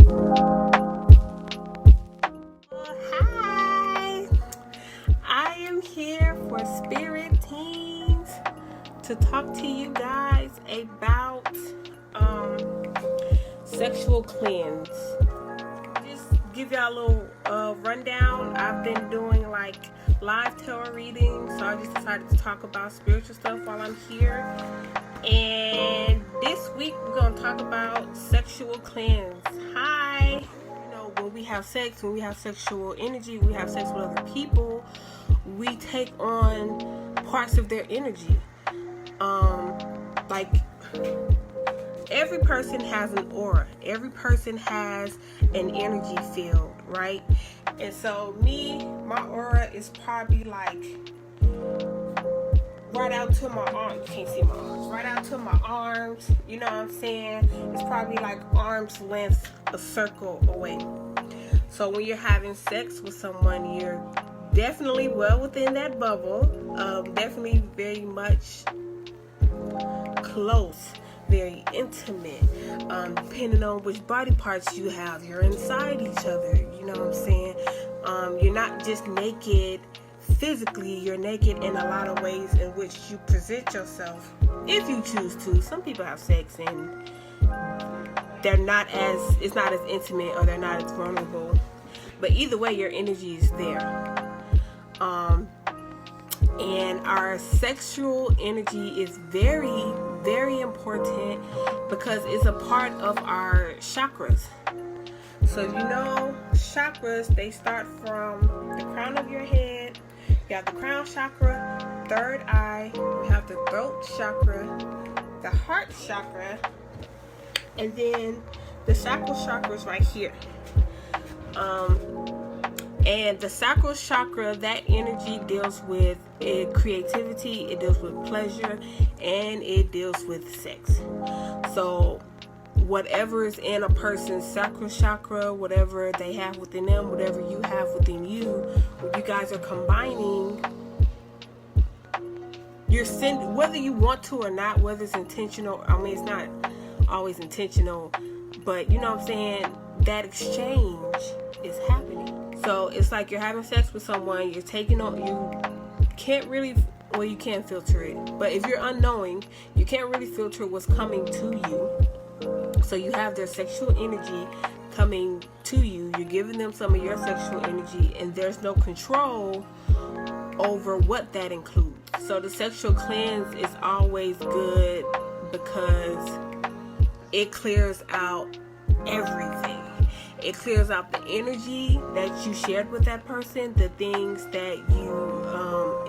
Hi, I am here for Spirit Tings to talk to you guys about sexual cleanse. Just give y'all a little rundown. I've been doing like live tarot readings, so I just decided to talk about spiritual stuff while I'm here. And this week we're going to talk about sexual cleanse. Hi. You know, when we have sex, when we have sexual energy, we have sex with other people, we take on parts of their energy. Like every person has an aura. Every person has an energy field, right? And so my aura is probably like right out to my arms. You can't see my arms. Right out to my arms. You know what I'm saying? It's probably like arm's length, a circle away. So when you're having sex with someone, you're definitely well within that bubble. Definitely very much close, very intimate. Depending on which body parts you have, you're inside each other. You know what I'm saying? You're not just naked physically, you're naked in a lot of ways in which you present yourself, if you choose to. Some people have sex and it's not as intimate, or they're not as vulnerable, but either way your energy is there. And our sexual energy is very, very important because it's a part of our chakras. So you know, chakras, they start from the crown of your head. You have the crown chakra, third eye, you have the throat chakra, the heart chakra, and then the sacral chakra is right here. And the sacral chakra, that energy deals with creativity, it deals with pleasure, and it deals with sex. So whatever is in a person's sacral chakra, whatever they have within them, whatever you have within you, when you guys are combining, you're sending, whether you want to or not, whether it's intentional. I mean, it's not always intentional, but you know what I'm saying, that exchange is happening. So it's like you're having sex with someone, you're taking on, you can't really, well, you can filter it, but if you're unknowing, you can't really filter what's coming to you. So you have their sexual energy coming to you, you're giving them some of your sexual energy, and there's no control over what that includes. So the sexual cleanse is always good because it clears out everything. It clears out the energy that you shared with that person, the things that you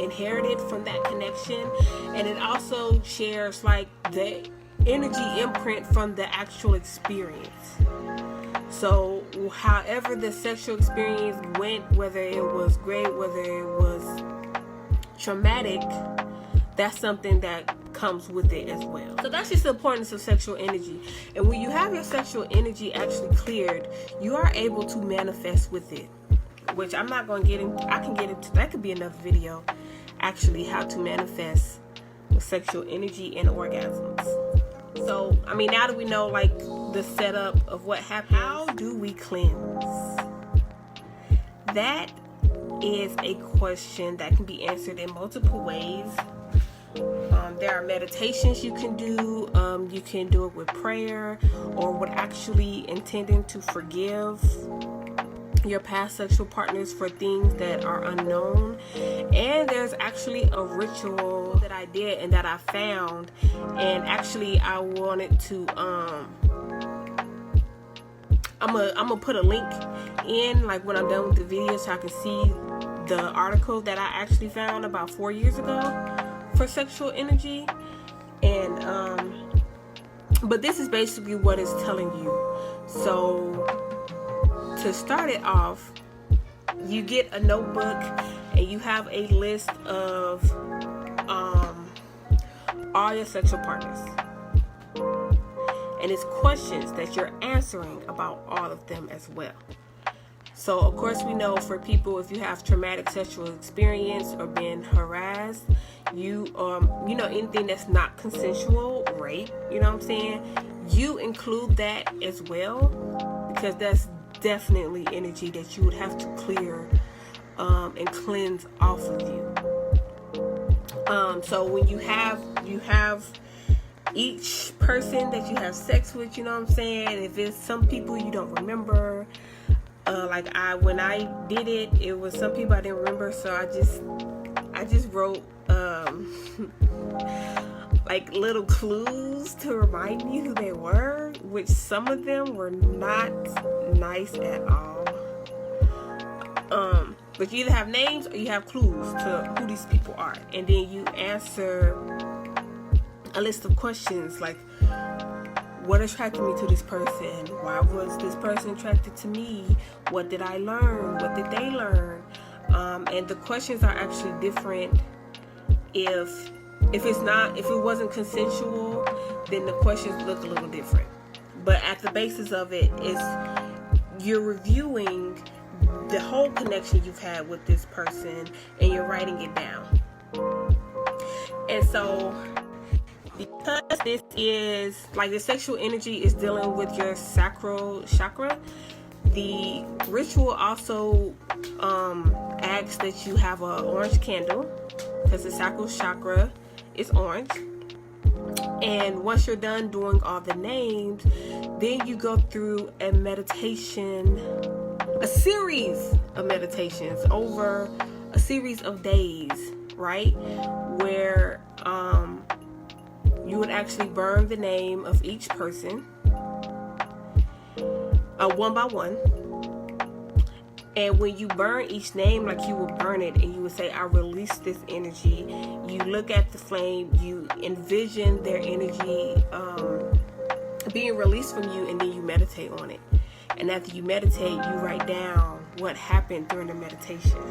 inherited from that connection, and it also shares like the energy imprint from the actual experience. So however the sexual experience went, whether it was great, whether it was traumatic, that's something that comes with it as well. So that's just the importance of sexual energy. And when you have your sexual energy actually cleared, you are able to manifest with it, which I'm not going to get into. I can get into, that could be another video, actually, how to manifest with sexual energy and orgasms. So, I mean, now that we know like the setup of what happens, how do we cleanse? That is a question that can be answered in multiple ways. There are meditations you can do. You can do it with prayer, or with actually intending to forgive your past sexual partners for things that are unknown. And there's actually a ritual that I did and that I found, and actually I wanted to I'm gonna put a link in, like, when I'm done with the video, so I can see the article that I actually found about 4 years ago for sexual energy. And but this is basically what it's telling you. So to start it off, you get a notebook and you have a list of all your sexual partners, and it's questions that you're answering about all of them as well. So of course we know, for people, if you have traumatic sexual experience or been harassed, you know, anything that's not consensual, rape, you know what I'm saying, you include that as well, because that's definitely energy that you would have to clear and cleanse off of you. So when you have each person that you have sex with, you know what I'm saying? If it's some people you don't remember, like when I did it, it was some people I didn't remember, so I just wrote like little clues to remind me who they were, which some of them were not nice at all. But you either have names or you have clues to who these people are, and then you answer a list of questions like, what attracted me to this person? Why was this person attracted to me? What did I learn? What did they learn? And the questions are actually different if it wasn't consensual, then the questions look a little different. But at the basis of it is you're reviewing the whole connection you've had with this person and you're writing it down. And so because this is like the sexual energy is dealing with your sacral chakra, the ritual also asks that you have an orange candle, because the sacral chakra is orange. And once you're done doing all the names, then you go through a series of meditations over a series of days, right? Where you would actually burn the name of each person one by one. And when you burn each name, like you would burn it and you would say, I release this energy. You look at the flame, you envision their energy being released from you, and then you meditate on it. And after you meditate, you write down what happened during the meditation.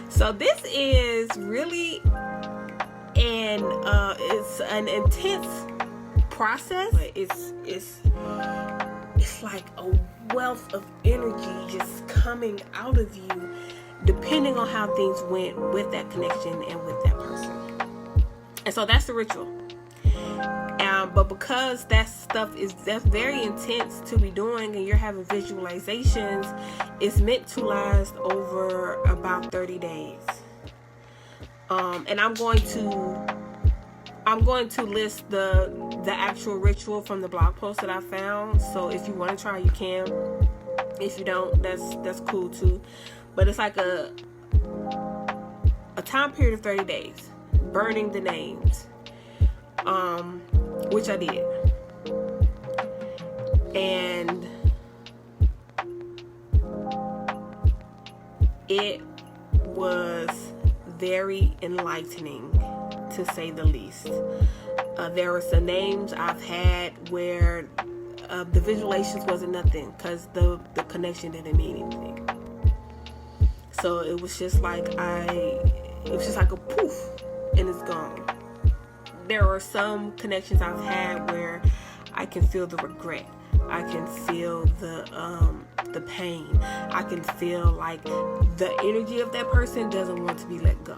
So this is really it's an intense process. It's like a wealth of energy just coming out of you, depending on how things went with that connection and with that person. And so that's the ritual. But because that's very intense to be doing, and you're having visualizations, it's meant to last over about 30 days. And I'm going to list the actual ritual from the blog post that I found. So if you want to try, you can. If you don't, that's cool too. But it's like a time period of 30 days, burning the names, which I did. And it was very enlightening, to say the least. There were some names I've had where the visualizations wasn't nothing, because the connection didn't mean anything. So it was just like a poof, and it's gone. There are some connections I've had where I can feel the regret. I can feel the pain. I can feel like the energy of that person doesn't want to be let go.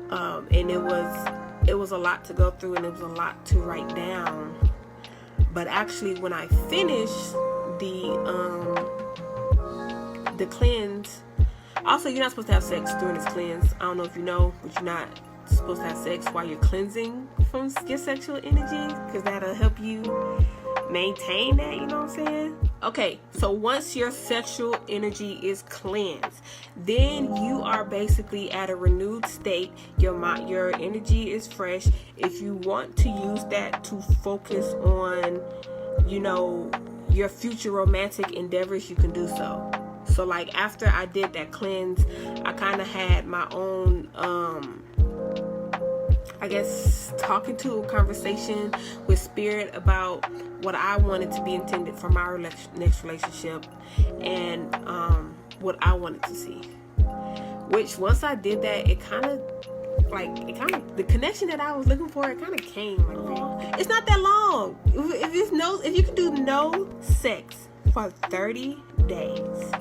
And it was a lot to go through, and it was a lot to write down. But actually, when I finished the cleanse, also you're not supposed to have sex during this cleanse. I don't know if you know, but you're not supposed to have sex while you're cleansing from your sexual energy, because that'll help you maintain that, you know what I'm saying? Okay, so once your sexual energy is cleansed, then you are basically at a renewed state. Your energy is fresh. If you want to use that to focus on, your future romantic endeavors, you can do so. So like after I did that cleanse, I kind of had my own talking to a conversation with spirit about what I wanted to be intended for my next relationship, and what I wanted to see. Which once I did that, the connection that I was looking for, it kind of came. It's not that long. If you can do no sex for 30 days.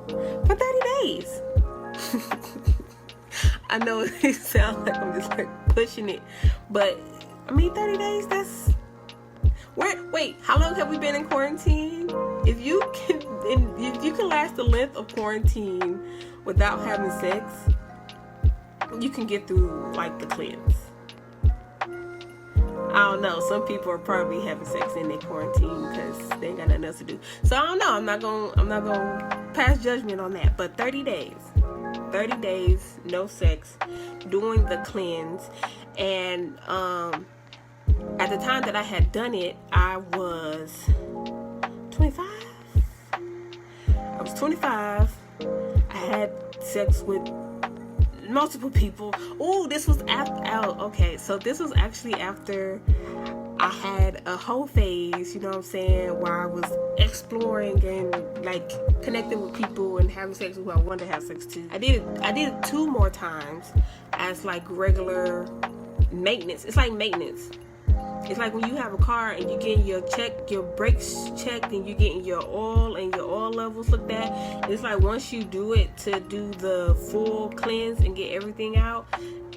For 30 days. I know it sounds like I'm just pushing it, but 30 days, Wait, how long have we been in quarantine? If you can last the length of quarantine without having sex, you can get through like the cleanse. I don't know. Some people are probably having sex in their quarantine because they ain't got nothing else to do. So I don't know. I'm not gonna pass judgment on that. But 30 days, no sex, doing the cleanse, and at the time that I had done it, I was 25. I was 25. I had sex with multiple people. Oh, this was after. Oh, okay. So this was actually after I had a whole phase, you know what I'm saying, where I was exploring and like connecting with people and having sex with who I wanted to have sex to. I did it 2 more times as like regular maintenance. It's like maintenance. It's like when you have a car and you're getting your brakes checked, and you're getting your oil and your oil levels looked at. It's like once you do it to do the full cleanse and get everything out,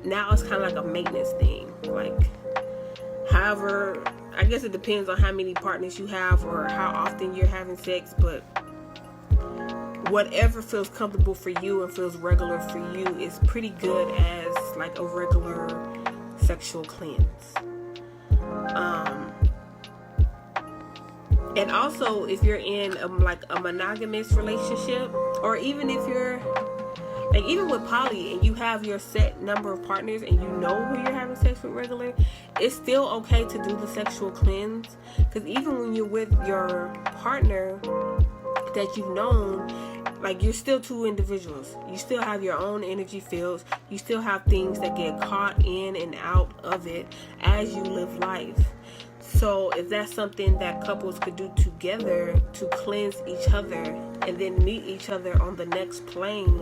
now it's kind of like a maintenance thing. Like, however, I guess it depends on how many partners you have or how often you're having sex, but whatever feels comfortable for you and feels regular for you is pretty good as like a regular sexual cleanse. And also, if you're in a monogamous relationship, or even if you're like, even with poly and you have your set number of partners and you know who you're having sex with regular, it's still okay to do the sexual cleanse. Because even when you're with your partner that you've known, like, you're still 2 individuals. You still have your own energy fields. You still have things that get caught in and out of it as you live life. So if that's something that couples could do together to cleanse each other and then meet each other on the next plane,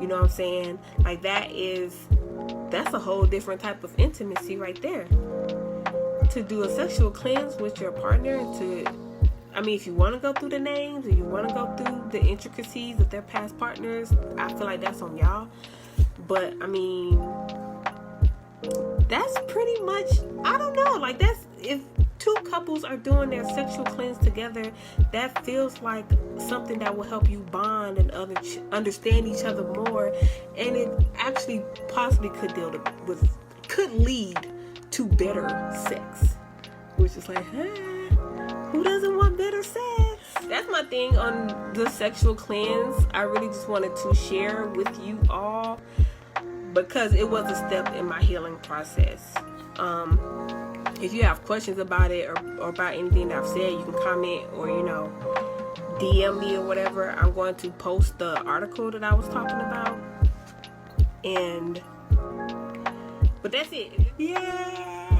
you know what I'm saying? Like, that's a whole different type of intimacy right there. To do a sexual cleanse with your partner, if you want to go through the names or you want to go through the intricacies of their past partners, I feel like that's on y'all. But that's pretty much, I don't know, like, that's, if 2 couples are doing their sexual cleanse together, that feels like something that will help you bond and understand each other more, and it actually possibly could lead to better sex, which is like, who doesn't want better sex? That's my thing on the sexual cleanse. I really just wanted to share with you all because it was a step in my healing process. If you have questions about it or about anything that I've said, you can comment or, DM me or whatever. I'm going to post the article that I was talking about. But that's it. Yeah.